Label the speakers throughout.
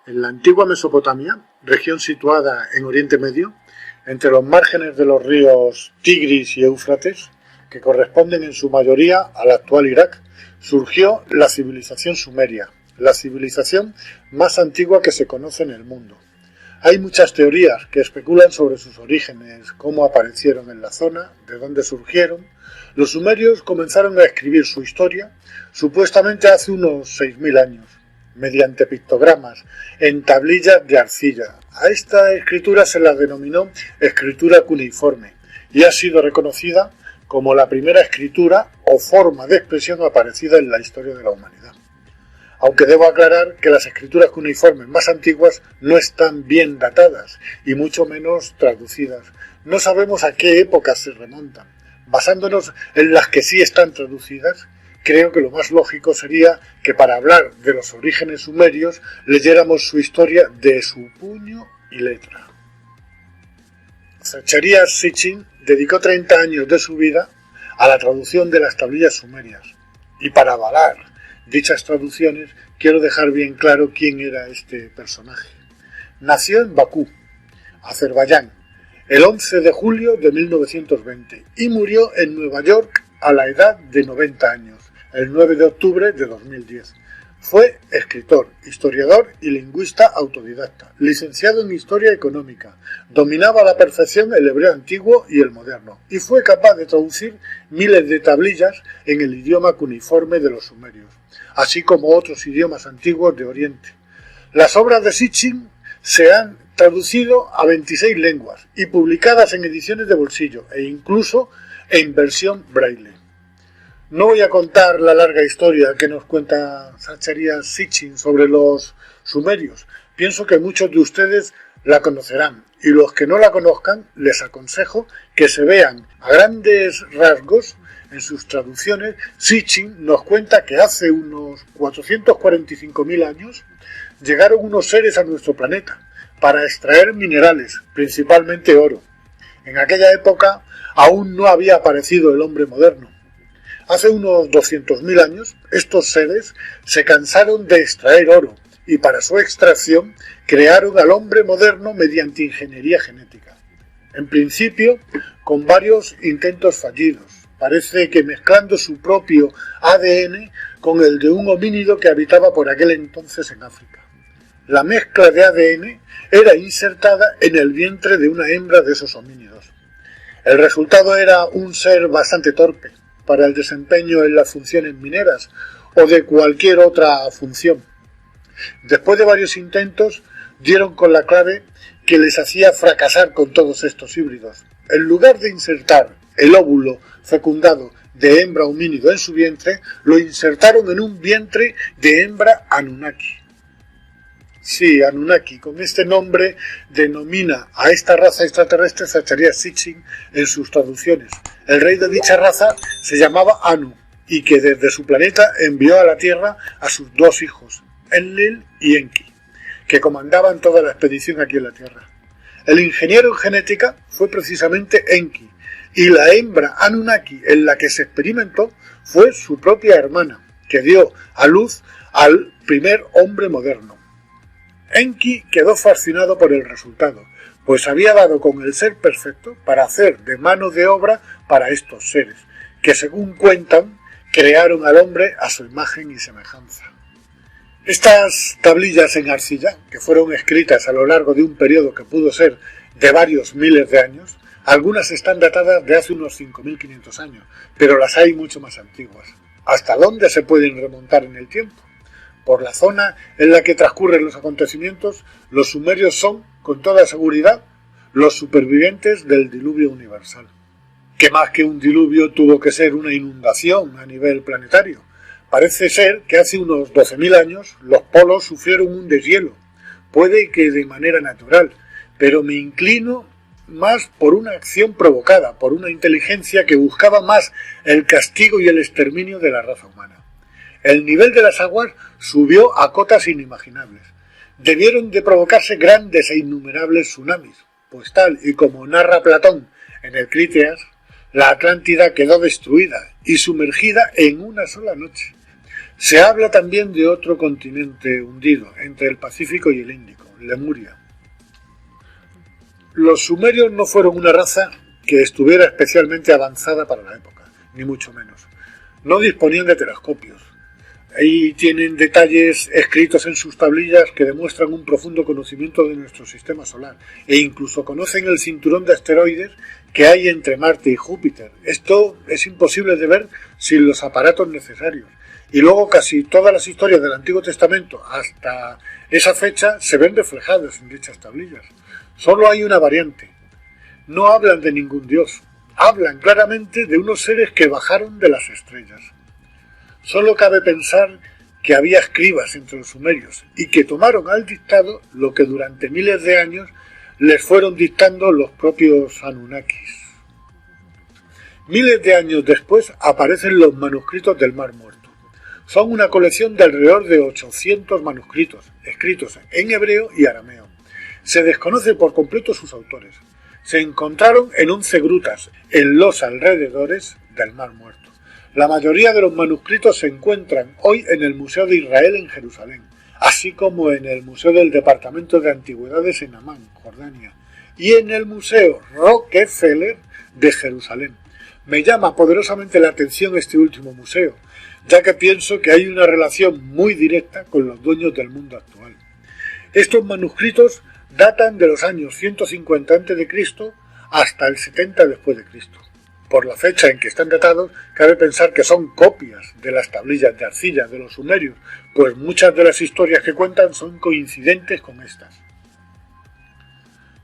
Speaker 1: En la antigua Mesopotamia, región situada en Oriente Medio, entre los márgenes de los ríos Tigris y Éufrates, que corresponden en su mayoría al actual Irak, surgió la civilización sumeria, la civilización más antigua que se conoce en el mundo. Hay muchas teorías que especulan sobre sus orígenes, cómo aparecieron en la zona, de dónde surgieron. Los sumerios comenzaron a escribir su historia supuestamente hace unos 6.000 años, mediante pictogramas, en tablillas de arcilla. A esta escritura se la denominó escritura cuneiforme y ha sido reconocida como la primera escritura o forma de expresión aparecida en la historia de la humanidad. Aunque debo aclarar que las escrituras cuneiformes más antiguas no están bien datadas y mucho menos traducidas. No sabemos a qué época se remontan. Basándonos en las que sí están traducidas, creo que lo más lógico sería que para hablar de los orígenes sumerios leyéramos su historia de su puño y letra. Zacharias Sitchin dedicó 30 años de su vida a la traducción de las tablillas sumerias, y para avalar dichas traducciones quiero dejar bien claro quién era este personaje. Nació en Bakú, Azerbaiyán, el 11 de julio de 1920 y murió en Nueva York a la edad de 90 años, el 9 de octubre de 2010. Fue escritor, historiador y lingüista autodidacta, licenciado en Historia Económica, dominaba a la perfección el hebreo antiguo y el moderno, y fue capaz de traducir miles de tablillas en el idioma cuneiforme de los sumerios, así como otros idiomas antiguos de Oriente. Las obras de Sitchin se han traducido a 26 lenguas y publicadas en ediciones de bolsillo e incluso en versión braille. No voy a contar la larga historia que nos cuenta Zacharias Sitchin sobre los sumerios. Pienso que muchos de ustedes la conocerán y los que no la conozcan les aconsejo que se vean a grandes rasgos en sus traducciones. Sitchin nos cuenta que hace unos 445.000 años llegaron unos seres a nuestro planeta para extraer minerales, principalmente oro. En aquella época aún no había aparecido el hombre moderno. Hace unos 200.000 años, estos seres se cansaron de extraer oro y para su extracción crearon al hombre moderno mediante ingeniería genética. En principio, con varios intentos fallidos. Parece que mezclando su propio ADN con el de un homínido que habitaba por aquel entonces en África. La mezcla de ADN era insertada en el vientre de una hembra de esos homínidos. El resultado era un ser bastante torpe para el desempeño en las funciones mineras o de cualquier otra función. Después de varios intentos, dieron con la clave que les hacía fracasar con todos estos híbridos. En lugar de insertar el óvulo fecundado de hembra homínido en su vientre, lo insertaron en un vientre de hembra Anunnaki. Sí, Anunnaki, con este nombre denomina a esta raza extraterrestre Zacharias Sitchin en sus traducciones. El rey de dicha raza se llamaba Anu y que desde su planeta envió a la Tierra a sus dos hijos, Enlil y Enki, que comandaban toda la expedición aquí en la Tierra. El ingeniero en genética fue precisamente Enki y la hembra Anunnaki en la que se experimentó fue su propia hermana, que dio a luz al primer hombre moderno. Enki quedó fascinado por el resultado, pues había dado con el ser perfecto para hacer de mano de obra para estos seres, que según cuentan, crearon al hombre a su imagen y semejanza. Estas tablillas en arcilla, que fueron escritas a lo largo de un periodo que pudo ser de varios miles de años, algunas están datadas de hace unos 5.500 años, pero las hay mucho más antiguas. ¿Hasta dónde se pueden remontar en el tiempo? Por la zona en la que transcurren los acontecimientos, los sumerios son, con toda seguridad, los supervivientes del diluvio universal. ¿Qué más que un diluvio tuvo que ser una inundación a nivel planetario? Parece ser que hace unos 12.000 años los polos sufrieron un deshielo, puede que de manera natural, pero me inclino más por una acción provocada, por una inteligencia que buscaba más el castigo y el exterminio de la raza humana. El nivel de las aguas subió a cotas inimaginables. Debieron de provocarse grandes e innumerables tsunamis, pues tal y como narra Platón en el Críteas, la Atlántida quedó destruida y sumergida en una sola noche. Se habla también de otro continente hundido, entre el Pacífico y el Índico, Lemuria. Los sumerios no fueron una raza que estuviera especialmente avanzada para la época, ni mucho menos. No disponían de telescopios. Ahí tienen detalles escritos en sus tablillas que demuestran un profundo conocimiento de nuestro sistema solar, e incluso conocen el cinturón de asteroides que hay entre Marte y Júpiter. Esto es imposible de ver sin los aparatos necesarios. Y luego casi todas las historias del Antiguo Testamento hasta esa fecha se ven reflejadas en dichas tablillas. Solo hay una variante. No hablan de ningún dios. Hablan claramente de unos seres que bajaron de las estrellas. Solo cabe pensar que había escribas entre los sumerios y que tomaron al dictado lo que durante miles de años les fueron dictando los propios Anunnakis. Miles de años después aparecen los manuscritos del Mar Muerto. Son una colección de alrededor de 800 manuscritos, escritos en hebreo y arameo. Se desconoce por completo sus autores. Se encontraron en 11 grutas, en los alrededores del Mar Muerto. La mayoría de los manuscritos se encuentran hoy en el Museo de Israel en Jerusalén, así como en el Museo del Departamento de Antigüedades en Amán, Jordania, y en el Museo Rockefeller de Jerusalén. Me llama poderosamente la atención este último museo, ya que pienso que hay una relación muy directa con los dueños del mundo actual. Estos manuscritos datan de los años 150 a.C. hasta el 70 después de Cristo. Por la fecha en que están datados, cabe pensar que son copias de las tablillas de arcilla de los sumerios, pues muchas de las historias que cuentan son coincidentes con estas.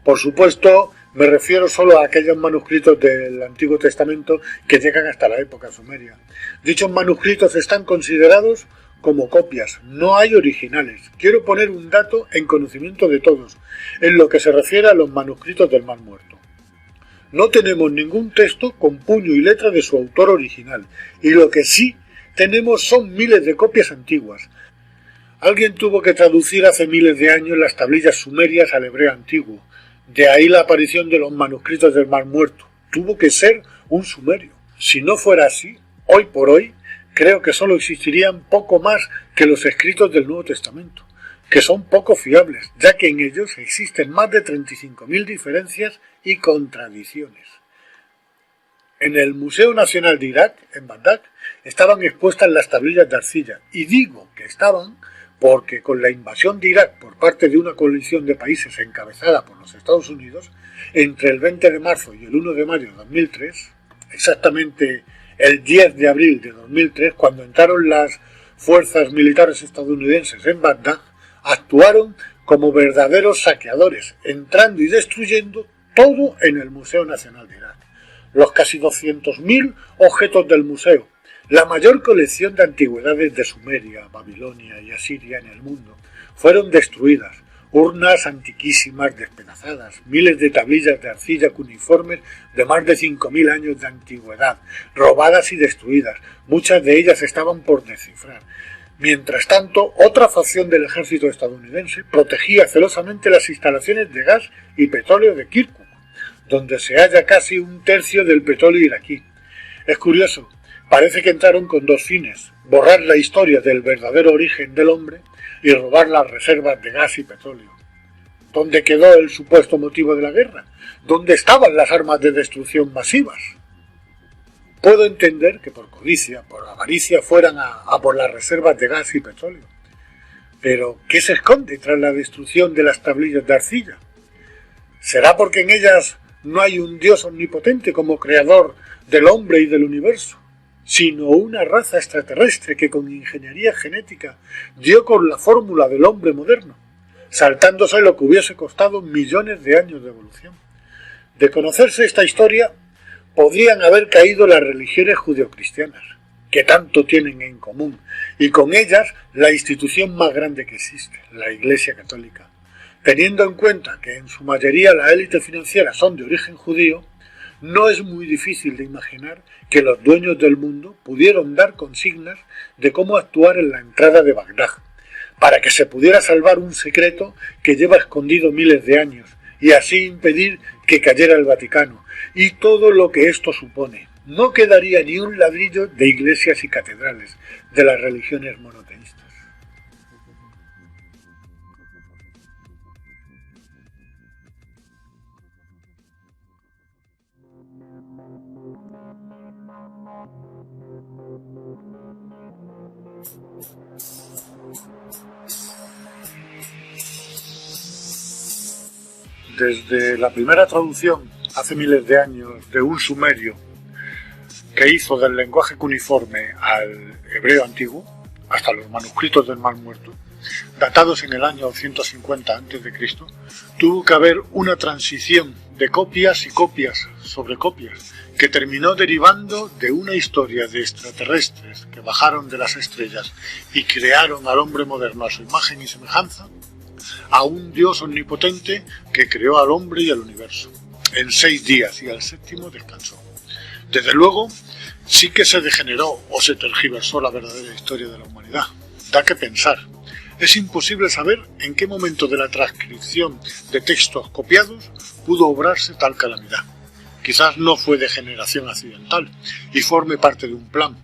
Speaker 1: Por supuesto, me refiero solo a aquellos manuscritos del Antiguo Testamento que llegan hasta la época sumeria. Dichos manuscritos están considerados como copias, no hay originales. Quiero poner un dato en conocimiento de todos, en lo que se refiere a los manuscritos del Mar Muerto. No tenemos ningún texto con puño y letra de su autor original, y lo que sí tenemos son miles de copias antiguas. Alguien tuvo que traducir hace miles de años las tablillas sumerias al hebreo antiguo. De ahí la aparición de los manuscritos del Mar Muerto. Tuvo que ser un sumerio. Si no fuera así, hoy por hoy, creo que solo existirían poco más que los escritos del Nuevo Testamento, que son poco fiables, ya que en ellos existen más de 35.000 diferencias y contradicciones. En el Museo Nacional de Irak, en Bagdad, estaban expuestas las tablillas de arcilla, y digo que estaban porque con la invasión de Irak por parte de una coalición de países encabezada por los Estados Unidos, entre el 20 de marzo y el 1 de mayo de 2003, exactamente el 10 de abril de 2003, cuando entraron las fuerzas militares estadounidenses en Bagdad, actuaron como verdaderos saqueadores, entrando y destruyendo todo en el Museo Nacional de Irak. Los casi 200.000 objetos del museo, la mayor colección de antigüedades de Sumeria, Babilonia y Asiria en el mundo, fueron destruidas. Urnas antiquísimas despedazadas, miles de tablillas de arcilla cuneiformes de más de 5.000 años de antigüedad, robadas y destruidas. Muchas de ellas estaban por descifrar. Mientras tanto, otra facción del ejército estadounidense protegía celosamente las instalaciones de gas y petróleo de Kirkuk, donde se halla casi un tercio del petróleo iraquí. Es curioso, parece que entraron con dos fines: borrar la historia del verdadero origen del hombre y robar las reservas de gas y petróleo. ¿Dónde quedó el supuesto motivo de la guerra? ¿Dónde estaban las armas de destrucción masivas? Puedo entender que por codicia, por avaricia, fueran a por las reservas de gas y petróleo. Pero, ¿qué se esconde tras la destrucción de las tablillas de arcilla? ¿Será porque en ellas no hay un Dios omnipotente como creador del hombre y del universo, sino una raza extraterrestre que con ingeniería genética dio con la fórmula del hombre moderno, saltándose lo que hubiese costado millones de años de evolución? De conocerse esta historia, podrían haber caído las religiones judeocristianas, que tanto tienen en común, y con ellas la institución más grande que existe, la Iglesia Católica. Teniendo en cuenta que en su mayoría la élite financiera son de origen judío, no es muy difícil de imaginar que los dueños del mundo pudieron dar consignas de cómo actuar en la entrada de Bagdad, para que se pudiera salvar un secreto que lleva escondido miles de años, y así impedir que cayera el Vaticano, y todo lo que esto supone. no quedaría ni un ladrillo de iglesias y catedrales de las religiones monoteístas. Desde la primera traducción, hace miles de años, de un sumerio que hizo del lenguaje cuneiforme al hebreo antiguo, hasta los manuscritos del Mar Muerto, datados en el año 150 a.C., tuvo que haber una transición de copias y copias sobre copias, que terminó derivando de una historia de extraterrestres que bajaron de las estrellas y crearon al hombre moderno a su imagen y semejanza, a un Dios omnipotente que creó al hombre y al universo en 6 días y al 7º descansó. Desde luego, sí que se degeneró o se tergiversó la verdadera historia de la humanidad. Da que pensar. Es imposible saber en qué momento de la transcripción de textos copiados pudo obrarse tal calamidad. Quizás no fue degeneración accidental y forme parte de un plan.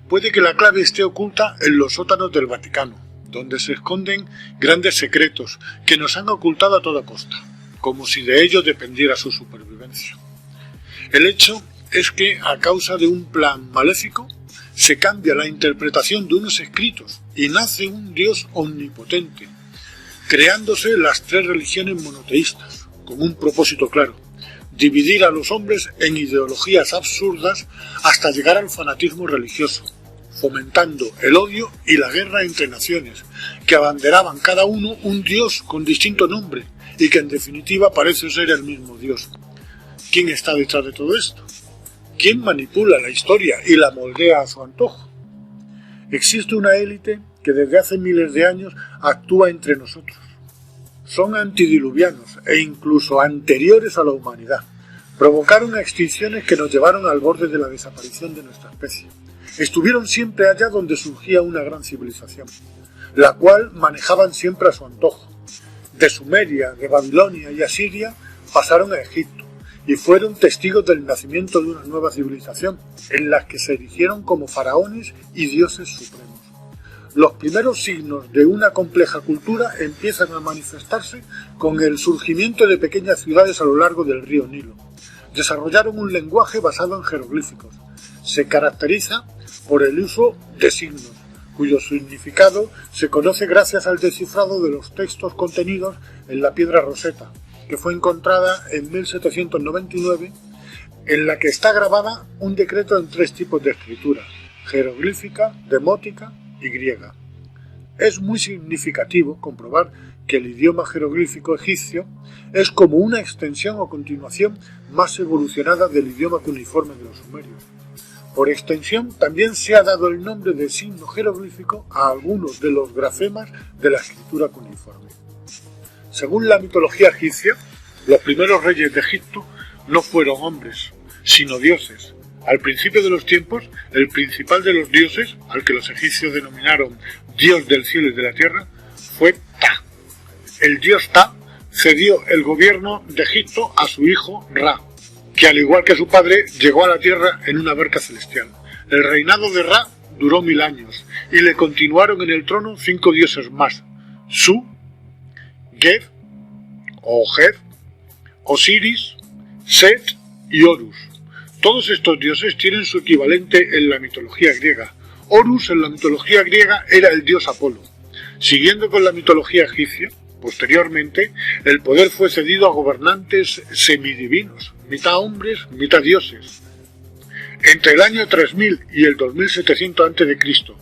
Speaker 1: Puede que la clave esté oculta en los sótanos del Vaticano, donde se esconden grandes secretos que nos han ocultado a toda costa, como si de ello dependiera su supervivencia. El hecho es que, a causa de un plan maléfico, se cambia la interpretación de unos escritos y nace un Dios omnipotente, creándose las 3 religiones monoteístas, con un propósito claro: dividir a los hombres en ideologías absurdas hasta llegar al fanatismo religioso, fomentando el odio y la guerra entre naciones, que abanderaban cada uno un Dios con distinto nombre y que en definitiva parece ser el mismo Dios. ¿Quién está detrás de todo esto? ¿Quién manipula la historia y la moldea a su antojo? Existe una élite que desde hace miles de años actúa entre nosotros. Son antidiluvianos e incluso anteriores a la humanidad. Provocaron extinciones que nos llevaron al borde de la desaparición de nuestra especie. Estuvieron siempre allá donde surgía una gran civilización, la cual manejaban siempre a su antojo. De Sumeria, de Babilonia y Asiria pasaron a Egipto y fueron testigos del nacimiento de una nueva civilización, en la que se erigieron como faraones y dioses supremos. Los primeros signos de una compleja cultura empiezan a manifestarse con el surgimiento de pequeñas ciudades a lo largo del río Nilo. Desarrollaron un lenguaje basado en jeroglíficos. Se caracteriza por el uso de signos, cuyo significado se conoce gracias al descifrado de los textos contenidos en la piedra Rosetta, que fue encontrada en 1799, en la que está grabada un decreto en 3 tipos de escritura: jeroglífica, demótica y griega. Es muy significativo comprobar que el idioma jeroglífico egipcio es como una extensión o continuación más evolucionada del idioma cuneiforme de los sumerios. Por extensión, también se ha dado el nombre de signo jeroglífico a algunos de los grafemas de la escritura cuneiforme. Según la mitología egipcia, los primeros reyes de Egipto no fueron hombres, sino dioses. Al principio de los tiempos, el principal de los dioses, al que los egipcios denominaron Dios del cielo y de la tierra, fue Ta. El dios Ta cedió el gobierno de Egipto a su hijo Ra, que al igual que su padre llegó a la tierra en una barca celestial. El reinado de Ra duró 1000 años y le continuaron en el trono 5 dioses más: Su, Geb o Geb, Osiris, Set y Horus. Todos estos dioses tienen su equivalente en la mitología griega. Horus en la mitología griega era el dios Apolo. Siguiendo con la mitología egipcia, posteriormente el poder fue cedido a gobernantes semidivinos, mitad hombres, mitad dioses. Entre el año 3000 y el 2700 a.C.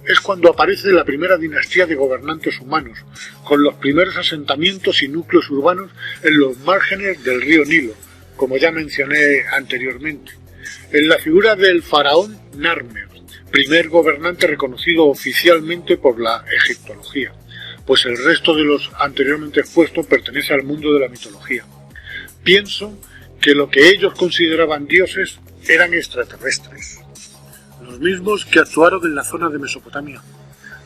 Speaker 1: es cuando aparece la primera dinastía de gobernantes humanos, con los primeros asentamientos y núcleos urbanos en los márgenes del río Nilo, como ya mencioné anteriormente, en la figura del faraón Narmer, primer gobernante reconocido oficialmente por la egiptología, pues el resto de los anteriormente expuestos pertenece al mundo de la mitología. Pienso que lo que ellos consideraban dioses eran extraterrestres, los mismos que actuaron en la zona de Mesopotamia,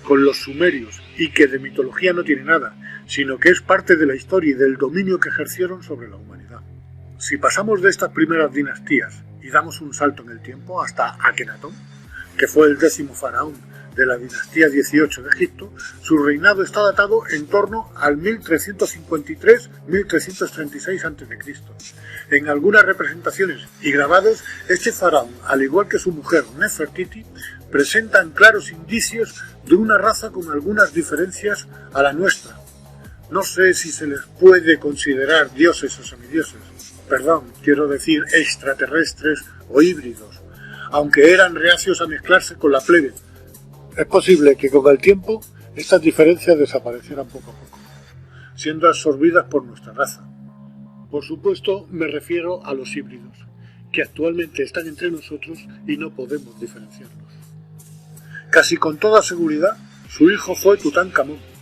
Speaker 1: con los sumerios, y que de mitología no tiene nada, sino que es parte de la historia y del dominio que ejercieron sobre la humanidad. Si pasamos de estas primeras dinastías y damos un salto en el tiempo hasta Akenatón, que fue el 10º faraón de la dinastía 18 de Egipto, su reinado está datado en torno al 1353-1336 a.C. En algunas representaciones y grabados, este faraón, al igual que su mujer Nefertiti, presentan claros indicios de una raza con algunas diferencias a la nuestra. No sé si se les puede considerar dioses o semidioses, quiero decir extraterrestres o híbridos, aunque eran reacios a mezclarse con la plebe. Es posible que con el tiempo estas diferencias desaparecieran poco a poco, siendo absorbidas por nuestra raza. Por supuesto, me refiero a los híbridos, que actualmente están entre nosotros y no podemos diferenciarlos. Casi con toda seguridad, su hijo fue Tutankamón,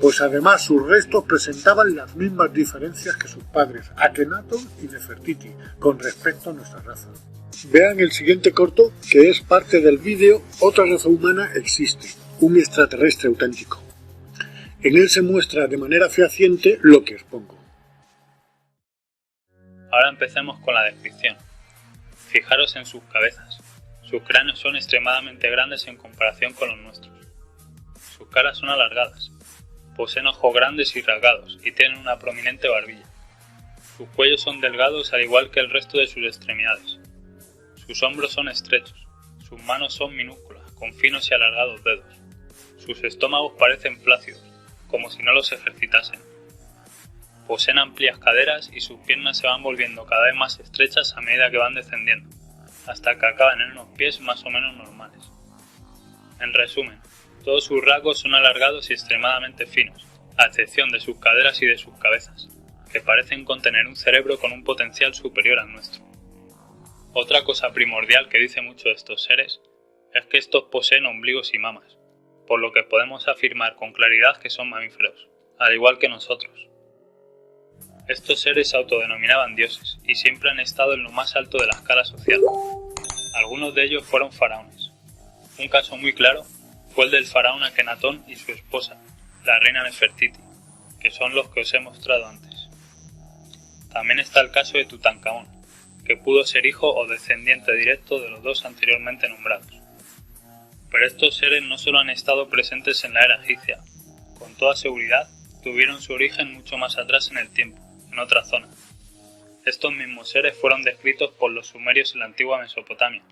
Speaker 1: pues además sus restos presentaban las mismas diferencias que sus padres Akenatón y Nefertiti con respecto a nuestra raza. Vean el siguiente corto, que es parte del vídeo Otra raza humana existe, un extraterrestre auténtico. En él se muestra de manera fehaciente lo que expongo.
Speaker 2: Ahora empecemos con la descripción. Fijaros en sus cabezas. Sus cráneos son extremadamente grandes en comparación con los nuestros. Sus caras son alargadas. Poseen ojos grandes y rasgados y tienen una prominente barbilla. Sus cuellos son delgados al igual que el resto de sus extremidades. Sus hombros son estrechos. Sus manos son minúsculas, con finos y alargados dedos. Sus estómagos parecen flácidos, como si no los ejercitasen. Poseen amplias caderas y sus piernas se van volviendo cada vez más estrechas a medida que van descendiendo, hasta que acaban en unos pies más o menos normales. En resumen, todos sus rasgos son alargados y extremadamente finos, a excepción de sus caderas y de sus cabezas, que parecen contener un cerebro con un potencial superior al nuestro. Otra cosa primordial que dice mucho de estos seres es que estos poseen ombligos y mamas, por lo que podemos afirmar con claridad que son mamíferos, al igual que nosotros. Estos seres se autodenominaban dioses y siempre han estado en lo más alto de la escala social. Algunos de ellos fueron faraones. Un caso muy claro fue el del faraón Akenatón y su esposa, la reina Nefertiti, que son los que os he mostrado antes. También está el caso de Tutankamón, que pudo ser hijo o descendiente directo de los dos anteriormente nombrados. Pero estos seres no solo han estado presentes en la era egipcia, con toda seguridad tuvieron su origen mucho más atrás en el tiempo, en otra zona. Estos mismos seres fueron descritos por los sumerios en la antigua Mesopotamia.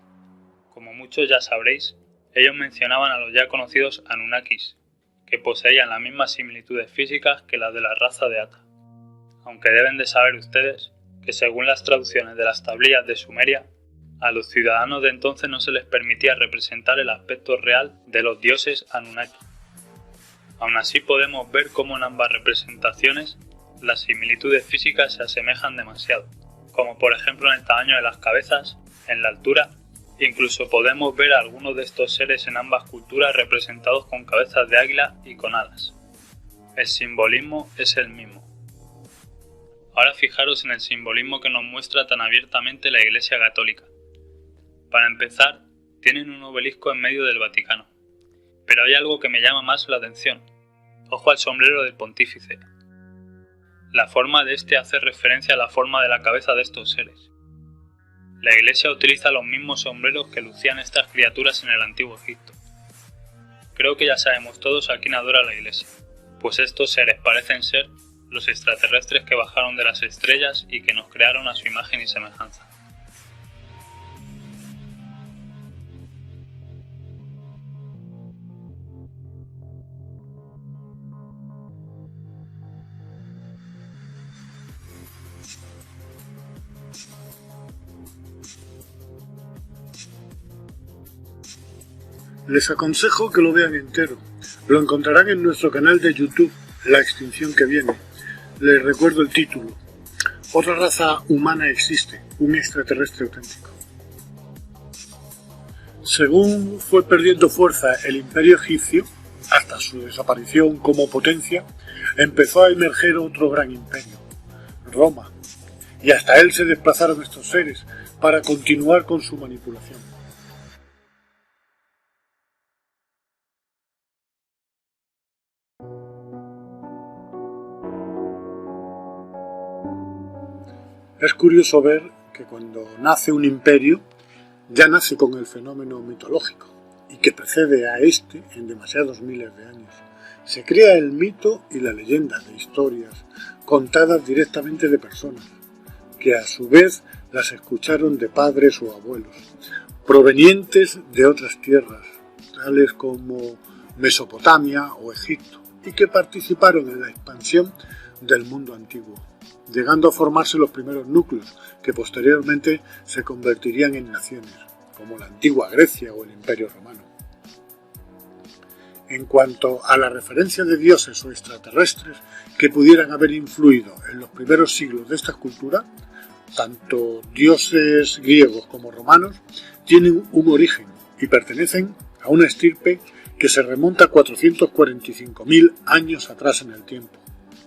Speaker 2: Como muchos ya sabréis, ellos mencionaban a los ya conocidos Anunnakis, que poseían las mismas similitudes físicas que las de la raza de Ata. Aunque deben de saber ustedes que según las traducciones de las tablillas de Sumeria, a los ciudadanos de entonces no se les permitía representar el aspecto real de los dioses Anunnaki. Aún así podemos ver cómo en ambas representaciones las similitudes físicas se asemejan demasiado, como por ejemplo en el tamaño de las cabezas, en la altura. Incluso podemos ver a algunos de estos seres en ambas culturas representados con cabezas de águila y con alas. El simbolismo es el mismo. Ahora fijaros en el simbolismo que nos muestra tan abiertamente la Iglesia Católica. Para empezar, tienen un obelisco en medio del Vaticano. Pero hay algo que me llama más la atención. Ojo al sombrero del pontífice. La forma de este hace referencia a la forma de la cabeza de estos seres. La Iglesia utiliza los mismos sombreros que lucían estas criaturas en el antiguo Egipto. Creo que ya sabemos todos a quién adora la Iglesia, pues estos seres parecen ser los extraterrestres que bajaron de las estrellas y que nos crearon a su imagen y semejanza.
Speaker 1: Les aconsejo que lo vean entero. Lo encontrarán en nuestro canal de YouTube, La extinción que viene. Les recuerdo el título. Otra raza humana existe, un extraterrestre auténtico. Según fue perdiendo fuerza el imperio egipcio, hasta su desaparición como potencia, empezó a emerger otro gran imperio, Roma, y hasta él se desplazaron estos seres para continuar con su manipulación. Es curioso ver que cuando nace un imperio ya nace con el fenómeno mitológico y que precede a este en demasiados miles de años. Se crea el mito y la leyenda de historias contadas directamente de personas, que a su vez las escucharon de padres o abuelos, provenientes de otras tierras, tales como Mesopotamia o Egipto, y que participaron en la expansión del mundo antiguo, llegando a formarse los primeros núcleos que posteriormente se convertirían en naciones, como la antigua Grecia o el Imperio Romano. En cuanto a la referencia de dioses o extraterrestres que pudieran haber influido en los primeros siglos de esta cultura, tanto dioses griegos como romanos tienen un origen y pertenecen a una estirpe que se remonta a 445.000 años atrás en el tiempo,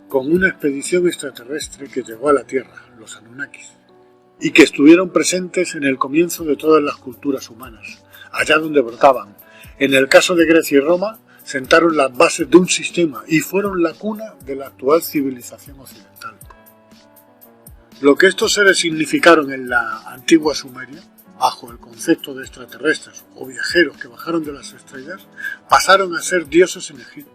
Speaker 1: con una expedición extraterrestre que llegó a la Tierra, los Anunnakis, y que estuvieron presentes en el comienzo de todas las culturas humanas, allá donde brotaban. En el caso de Grecia y Roma, sentaron las bases de un sistema y fueron la cuna de la actual civilización occidental. Lo que estos seres significaron en la antigua Sumeria, bajo el concepto de extraterrestres o viajeros que bajaron de las estrellas, pasaron a ser dioses en Egipto.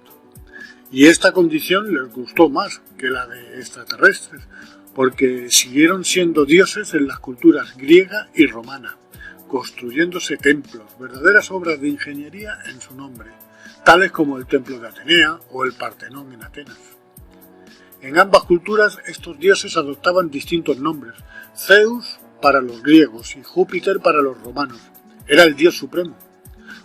Speaker 1: Y esta condición les gustó más que la de extraterrestres, porque siguieron siendo dioses en las culturas griega y romana, construyéndose templos, verdaderas obras de ingeniería en su nombre, tales como el templo de Atenea o el Partenón en Atenas. En ambas culturas estos dioses adoptaban distintos nombres. Zeus para los griegos y Júpiter para los romanos, era el dios supremo.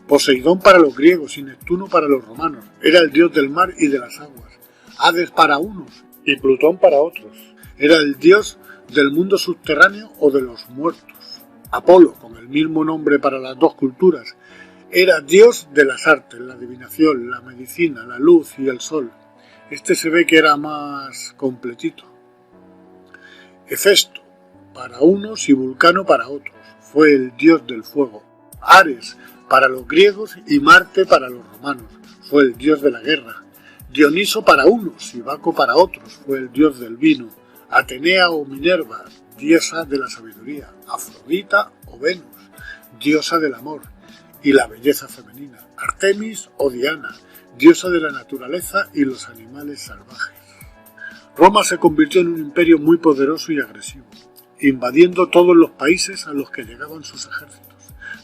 Speaker 1: Poseidón para los griegos y Neptuno para los romanos, era el dios del mar y de las aguas. Hades para unos y Plutón para otros, era el dios del mundo subterráneo o de los muertos. Apolo, con el mismo nombre para las dos culturas, era dios de las artes, la adivinación, la medicina, la luz y el sol. Este se ve que era más completito. Hefesto para unos y Vulcano para otros, fue el dios del fuego. Ares para los griegos y Marte para los romanos, fue el dios de la guerra. Dioniso para unos y Baco para otros, fue el dios del vino. Atenea o Minerva, diosa de la sabiduría. Afrodita o Venus, diosa del amor y la belleza femenina. Artemis o Diana, diosa de la naturaleza y los animales salvajes. Roma se convirtió en un imperio muy poderoso y agresivo, invadiendo todos los países a los que llegaban sus ejércitos.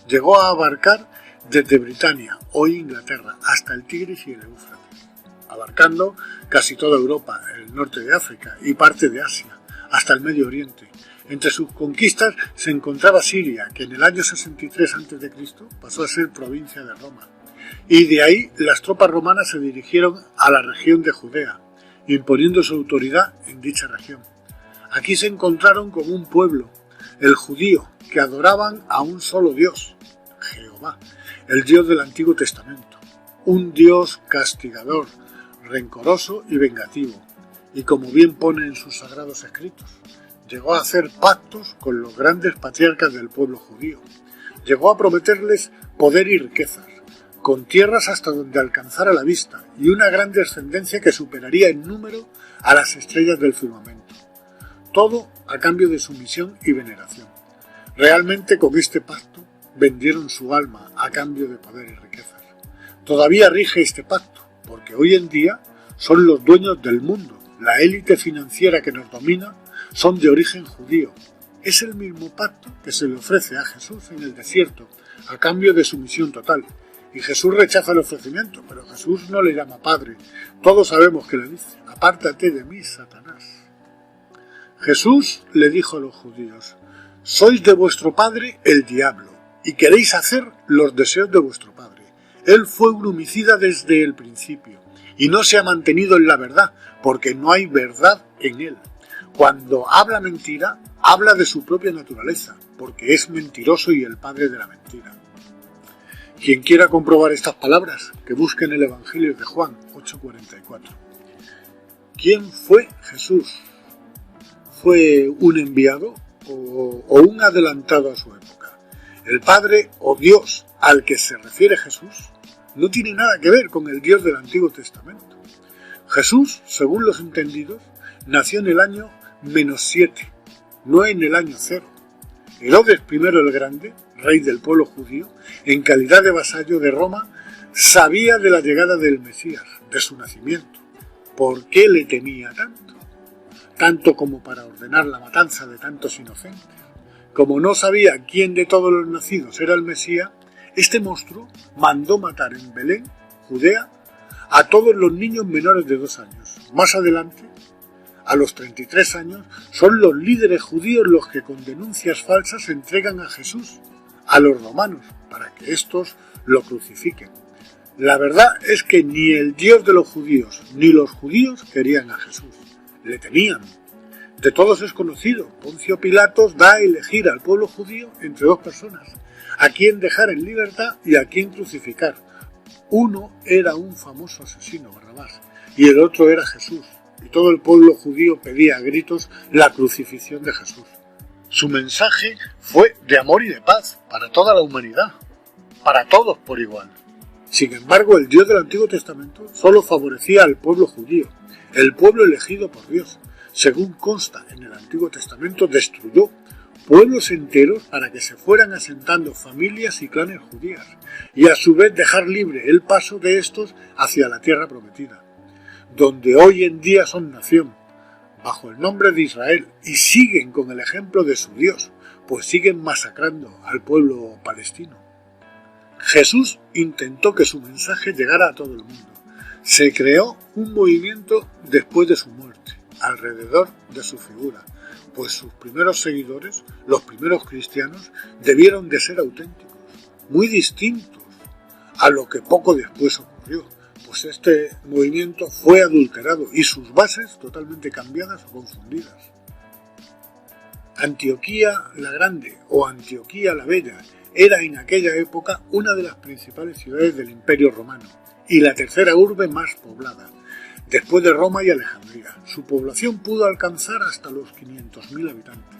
Speaker 1: Llegó a abarcar desde Britania, hoy Inglaterra, hasta el Tigris y el Éufrates, abarcando casi toda Europa, el norte de África y parte de Asia, hasta el Medio Oriente. Entre sus conquistas se encontraba Siria, que en el año 63 a.C. pasó a ser provincia de Roma, y de ahí las tropas romanas se dirigieron a la región de Judea, imponiendo su autoridad en dicha región. Aquí se encontraron con un pueblo, el judío, que adoraban a un solo Dios, Jehová, el Dios del Antiguo Testamento, un Dios castigador, rencoroso y vengativo, y como bien pone en sus sagrados escritos, llegó a hacer pactos con los grandes patriarcas del pueblo judío, llegó a prometerles poder y riquezas, con tierras hasta donde alcanzara la vista y una gran descendencia que superaría en número a las estrellas del firmamento. Todo a cambio de sumisión y veneración. Realmente con este pacto vendieron su alma a cambio de poder y riquezas. Todavía rige este pacto, porque hoy en día son los dueños del mundo. La élite financiera que nos domina son de origen judío. Es el mismo pacto que se le ofrece a Jesús en el desierto, a cambio de sumisión total. Y Jesús rechaza el ofrecimiento, pero Jesús no le llama Padre. Todos sabemos que le dice: apártate de mí, Satanás. Jesús le dijo a los judíos: sois de vuestro padre el diablo, y queréis hacer los deseos de vuestro padre. Él fue un homicida desde el principio, y no se ha mantenido en la verdad, porque no hay verdad en él. Cuando habla mentira, habla de su propia naturaleza, porque es mentiroso y el padre de la mentira. Quien quiera comprobar estas palabras, que busque en el Evangelio de Juan 8:44. ¿Quién fue Jesús? ¿Fue un enviado o un adelantado a su época? El Padre o Dios al que se refiere Jesús no tiene nada que ver con el Dios del Antiguo Testamento. Jesús, según los entendidos, nació en el año -7, no en el año 0, Herodes I el Grande, rey del pueblo judío, en calidad de vasallo de Roma, sabía de la llegada del Mesías, de su nacimiento. ¿Por qué le temía tanto? Tanto como para ordenar la matanza de tantos inocentes. Como no sabía quién de todos los nacidos era el Mesías, este monstruo mandó matar en Belén, Judea, a todos los niños menores de 2 años. Más adelante, a los 33 años, son los líderes judíos los que con denuncias falsas entregan a Jesús a los romanos para que éstos lo crucifiquen. La verdad es que ni el Dios de los judíos ni los judíos querían a Jesús, le temían. De todos es conocido, Poncio Pilatos da a elegir al pueblo judío entre 2 personas, a quién dejar en libertad y a quién crucificar. Uno era un famoso asesino, Barrabás, y el otro era Jesús, y todo el pueblo judío pedía a gritos la crucifixión de Jesús. Su mensaje fue de amor y de paz para toda la humanidad, para todos por igual. Sin embargo, el Dios del Antiguo Testamento solo favorecía al pueblo judío, el pueblo elegido por Dios. Según consta en el Antiguo Testamento, destruyó pueblos enteros para que se fueran asentando familias y clanes judías, y a su vez dejar libre el paso de estos hacia la tierra prometida, donde hoy en día son nación, bajo el nombre de Israel, y siguen con el ejemplo de su Dios, pues siguen masacrando al pueblo palestino. Jesús intentó que su mensaje llegara a todo el mundo. Se creó un movimiento después de su muerte, alrededor de su figura, pues sus primeros seguidores, los primeros cristianos, debieron de ser auténticos, muy distintos a lo que poco después ocurrió, pues este movimiento fue adulterado y sus bases totalmente cambiadas o confundidas. Antioquía la Grande o Antioquía la Bella era en aquella época una de las principales ciudades del Imperio Romano y la tercera urbe más poblada, después de Roma y Alejandría. Su población pudo alcanzar hasta los 500.000 habitantes.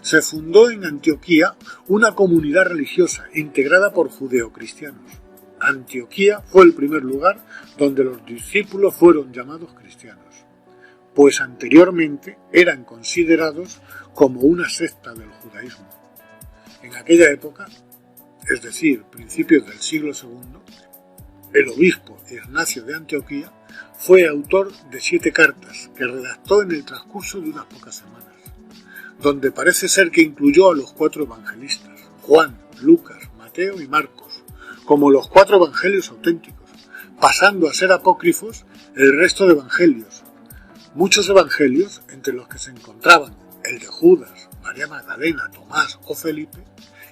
Speaker 1: Se fundó en Antioquía una comunidad religiosa integrada por judeocristianos. Antioquía fue el primer lugar donde los discípulos fueron llamados cristianos, pues anteriormente eran considerados como una secta del judaísmo. En aquella época, es decir, principios del siglo II, el obispo Ignacio de Antioquía fue autor de 7 cartas que redactó en el transcurso de unas pocas semanas, donde parece ser que incluyó a los 4 evangelistas, Juan, Lucas, Mateo y Marcos, como los 4 evangelios auténticos, pasando a ser apócrifos el resto de evangelios. Muchos evangelios, entre los que se encontraban el de Judas, María Magdalena, Tomás o Felipe,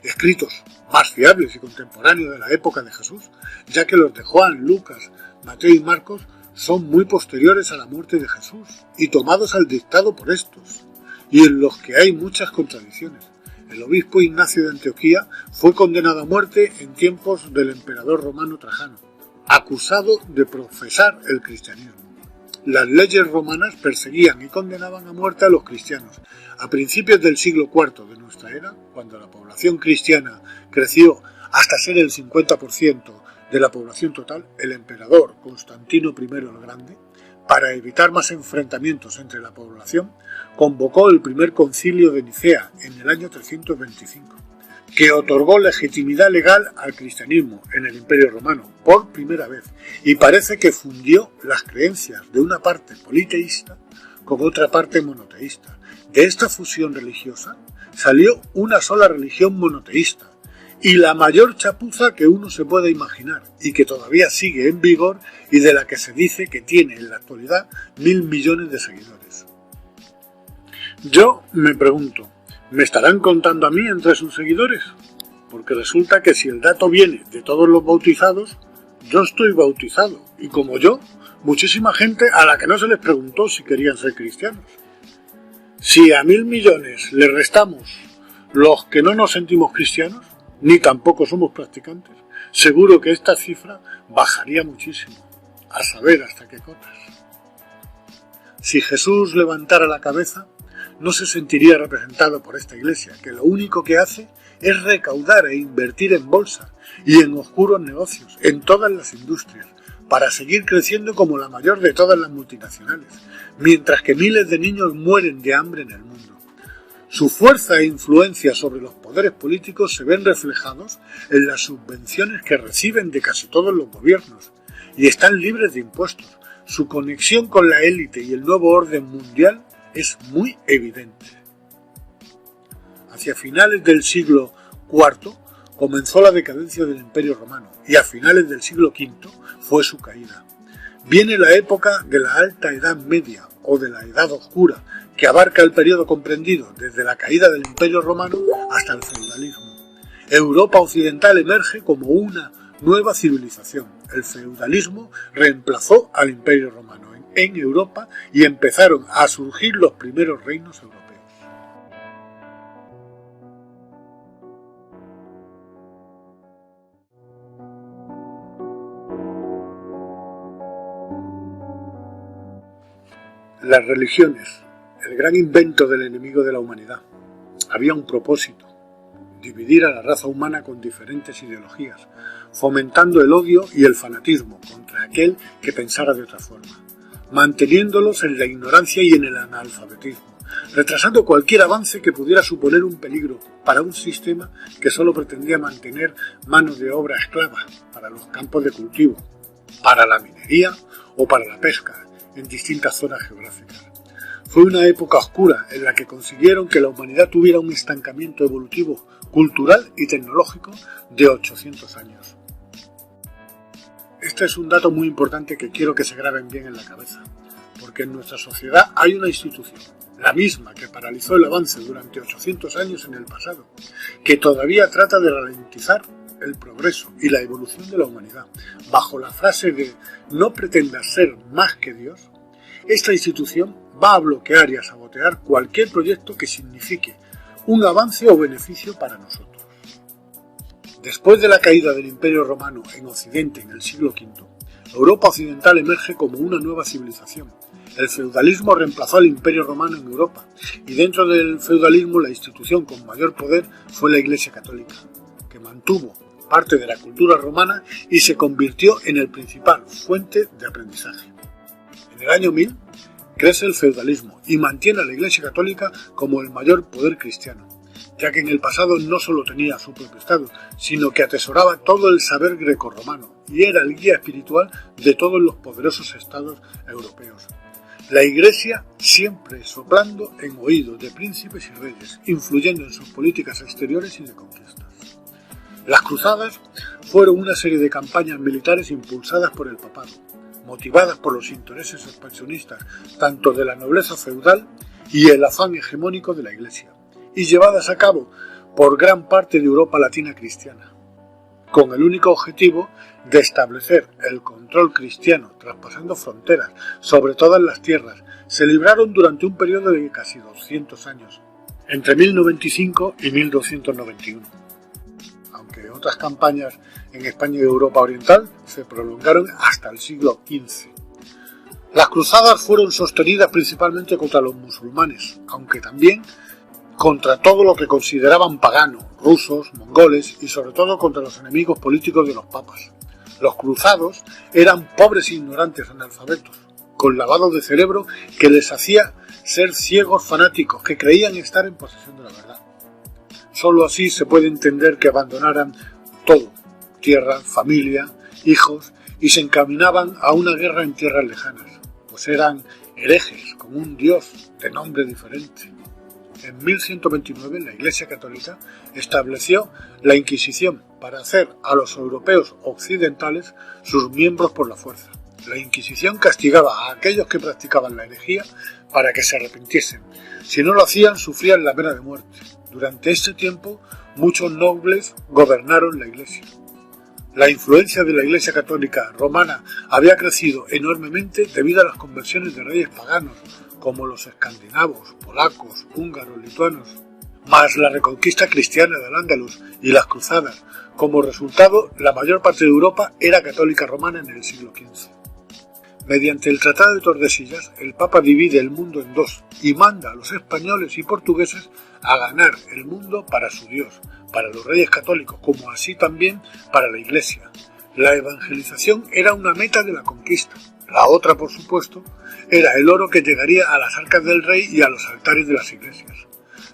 Speaker 1: escritos más fiables y contemporáneos de la época de Jesús, ya que los de Juan, Lucas, Mateo y Marcos son muy posteriores a la muerte de Jesús y tomados al dictado por estos, y en los que hay muchas contradicciones. El obispo Ignacio de Antioquía fue condenado a muerte en tiempos del emperador romano Trajano, acusado de profesar el cristianismo. Las leyes romanas perseguían y condenaban a muerte a los cristianos. A principios del siglo IV de nuestra era, cuando la población cristiana creció hasta ser el 50% de la población total, el emperador Constantino I el Grande, para evitar más enfrentamientos entre la población, convocó el primer concilio de Nicea en el año 325, que otorgó legitimidad legal al cristianismo en el Imperio Romano por primera vez, y parece que fundió las creencias de una parte politeísta con otra parte monoteísta. De esta fusión religiosa salió una sola religión monoteísta, y la mayor chapuza que uno se pueda imaginar, y que todavía sigue en vigor y de la que se dice que tiene en la actualidad 1.000 millones de seguidores. Yo me pregunto, ¿me estarán contando a mí entre sus seguidores? Porque resulta que si el dato viene de todos los bautizados, yo estoy bautizado, y como yo, muchísima gente a la que no se les preguntó si querían ser cristianos. Si a 1.000 millones le restamos los que no nos sentimos cristianos, ni tampoco somos practicantes, seguro que esta cifra bajaría muchísimo, a saber hasta qué cotas. Si Jesús levantara la cabeza, no se sentiría representado por esta iglesia, que lo único que hace es recaudar e invertir en bolsa y en oscuros negocios, en todas las industrias, para seguir creciendo como la mayor de todas las multinacionales, mientras que miles de niños mueren de hambre en el mundo. Su fuerza e influencia sobre los poderes políticos se ven reflejados en las subvenciones que reciben de casi todos los gobiernos y están libres de impuestos. Su conexión con la élite y el nuevo orden mundial es muy evidente. Hacia finales del siglo IV comenzó la decadencia del Imperio Romano y a finales del siglo V fue su caída. Viene la época de la Alta Edad Media o de la Edad Oscura, que abarca el periodo comprendido desde la caída del Imperio Romano hasta el feudalismo. Europa occidental emerge como una nueva civilización. El feudalismo reemplazó al Imperio Romano en Europa y empezaron a surgir los primeros reinos europeos. Las religiones, el gran invento del enemigo de la humanidad. Había un propósito: dividir a la raza humana con diferentes ideologías, fomentando el odio y el fanatismo contra aquel que pensara de otra forma, manteniéndolos en la ignorancia y en el analfabetismo, retrasando cualquier avance que pudiera suponer un peligro para un sistema que solo pretendía mantener mano de obra esclava para los campos de cultivo, para la minería o para la pesca en distintas zonas geográficas. Fue una época oscura en la que consiguieron que la humanidad tuviera un estancamiento evolutivo, cultural y tecnológico de 800 años. Este es un dato muy importante que quiero que se graben bien en la cabeza, porque en nuestra sociedad hay una institución, la misma que paralizó el avance durante 800 años en el pasado, que todavía trata de ralentizar el progreso y la evolución de la humanidad, bajo la frase de "no pretendas ser más que Dios". Esta institución va a bloquear y a sabotear cualquier proyecto que signifique un avance o beneficio para nosotros. Después de la caída del Imperio Romano en Occidente en el siglo V, Europa occidental emerge como una nueva civilización. El feudalismo reemplazó al Imperio Romano en Europa, y dentro del feudalismo la institución con mayor poder fue la Iglesia Católica, que mantuvo parte de la cultura romana y se convirtió en el principal fuente de aprendizaje. En el año 1000 crece el feudalismo y mantiene a la Iglesia Católica como el mayor poder cristiano, ya que en el pasado no solo tenía su propio Estado, sino que atesoraba todo el saber grecorromano y era el guía espiritual de todos los poderosos estados europeos. La Iglesia siempre soplando en oídos de príncipes y reyes, influyendo en sus políticas exteriores y de conquistas. Las cruzadas fueron una serie de campañas militares impulsadas por el papado, motivadas por los intereses expansionistas tanto de la nobleza feudal y el afán hegemónico de la Iglesia, y llevadas a cabo por gran parte de Europa latina cristiana, con el único objetivo de establecer el control cristiano, traspasando fronteras sobre todas las tierras. Se libraron durante un periodo de casi 200 años, entre 1095 y 1291. Aunque otras campañas en España y Europa Oriental se prolongaron hasta el siglo XV. Las cruzadas fueron sostenidas principalmente contra los musulmanes, aunque también contra todo lo que consideraban pagano, rusos, mongoles y sobre todo contra los enemigos políticos de los papas. Los cruzados eran pobres e ignorantes analfabetos, con lavado de cerebro que les hacía ser ciegos fanáticos que creían estar en posesión de la verdad. Solo así se puede entender que abandonaran todo, tierra, familia, hijos, y se encaminaban a una guerra en tierras lejanas, pues eran herejes con un dios de nombre diferente. En 1129 la Iglesia Católica estableció la Inquisición para hacer a los europeos occidentales sus miembros por la fuerza. La Inquisición castigaba a aquellos que practicaban la herejía para que se arrepintiesen. Si no lo hacían, sufrían la pena de muerte. Durante este tiempo, muchos nobles gobernaron la Iglesia. La influencia de la Iglesia Católica romana había crecido enormemente debido a las conversiones de reyes paganos, como los escandinavos, polacos, húngaros, lituanos, más la reconquista cristiana del Andalus y las cruzadas. Como resultado, la mayor parte de Europa era católica romana en el siglo XV. Mediante el Tratado de Tordesillas, el Papa divide el mundo en dos y manda a los españoles y portugueses a ganar el mundo para su Dios, para los reyes católicos, como así también para la Iglesia. La evangelización era una meta de la conquista. La otra, por supuesto, era el oro que llegaría a las arcas del rey y a los altares de las iglesias.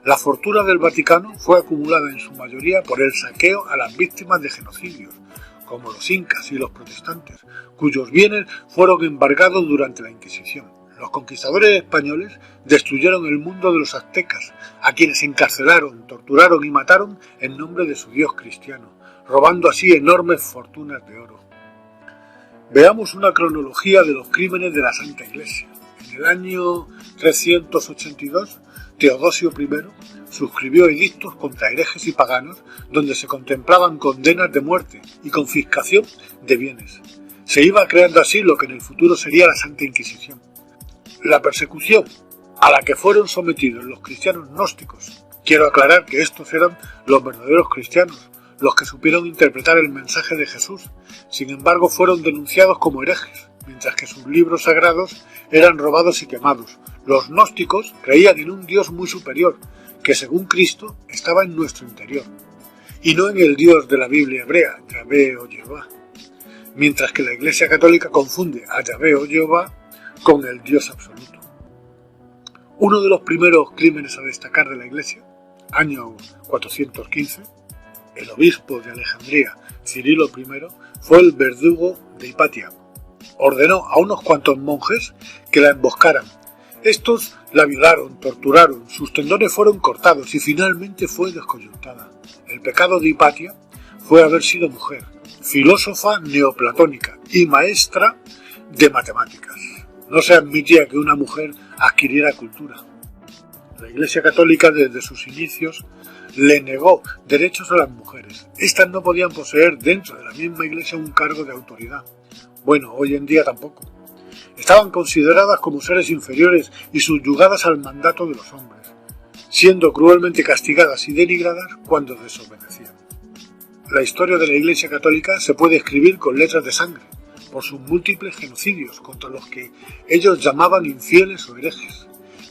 Speaker 1: La fortuna del Vaticano fue acumulada en su mayoría por el saqueo a las víctimas de genocidios, como los incas y los protestantes, cuyos bienes fueron embargados durante la Inquisición. Los conquistadores españoles destruyeron el mundo de los aztecas, a quienes encarcelaron, torturaron y mataron en nombre de su dios cristiano, robando así enormes fortunas de oro. Veamos una cronología de los crímenes de la Santa Iglesia. En el año 382, Teodosio I suscribió edictos contra herejes y paganos donde se contemplaban condenas de muerte y confiscación de bienes. Se iba creando así lo que en el futuro sería la Santa Inquisición. La persecución a la que fueron sometidos los cristianos gnósticos, quiero aclarar que estos eran los verdaderos cristianos, los que supieron interpretar el mensaje de Jesús, sin embargo fueron denunciados como herejes, mientras que sus libros sagrados eran robados y quemados. Los gnósticos creían en un Dios muy superior, que según Cristo estaba en nuestro interior, y no en el Dios de la Biblia hebrea, Yahvé o Jehová, mientras que la Iglesia Católica confunde a Yahvé o Jehová con el Dios absoluto. Uno de los primeros crímenes a destacar de la Iglesia, año 415, el obispo de Alejandría, Cirilo I, fue el verdugo de Hipatia. Ordenó a unos cuantos monjes que la emboscaran. Estos la violaron, torturaron, sus tendones fueron cortados y finalmente fue descoyuntada. El pecado de Hipatia fue haber sido mujer, filósofa neoplatónica y maestra de matemáticas. No se admitía que una mujer adquiriera cultura. La Iglesia Católica desde sus inicios le negó derechos a las mujeres. Estas no podían poseer dentro de la misma Iglesia un cargo de autoridad. Bueno, hoy en día tampoco. Estaban consideradas como seres inferiores y subyugadas al mandato de los hombres, siendo cruelmente castigadas y denigradas cuando desobedecían. La historia de la Iglesia Católica se puede escribir con letras de sangre, por sus múltiples genocidios contra los que ellos llamaban infieles o herejes.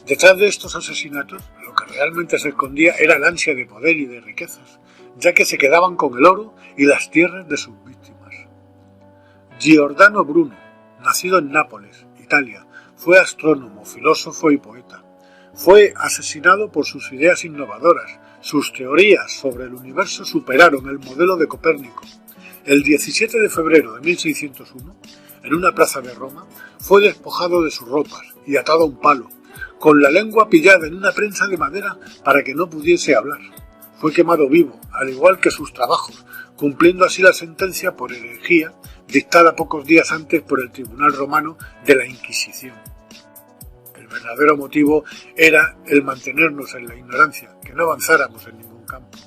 Speaker 1: Detrás de estos asesinatos, lo que realmente se escondía era el ansia de poder y de riquezas, ya que se quedaban con el oro y las tierras de sus víctimas. Giordano Bruno, nacido en Nápoles, Italia, fue astrónomo, filósofo y poeta. Fue asesinado por sus ideas innovadoras. Sus teorías sobre el universo superaron el modelo de Copérnico. El 17 de febrero de 1601, en una plaza de Roma, fue despojado de sus ropas y atado a un palo, con la lengua pillada en una prensa de madera para que no pudiese hablar. Fue quemado vivo, al igual que sus trabajos, cumpliendo así la sentencia por herejía dictada pocos días antes por el Tribunal Romano de la Inquisición. El verdadero motivo era el mantenernos en la ignorancia, que no avanzáramos en ningún campo.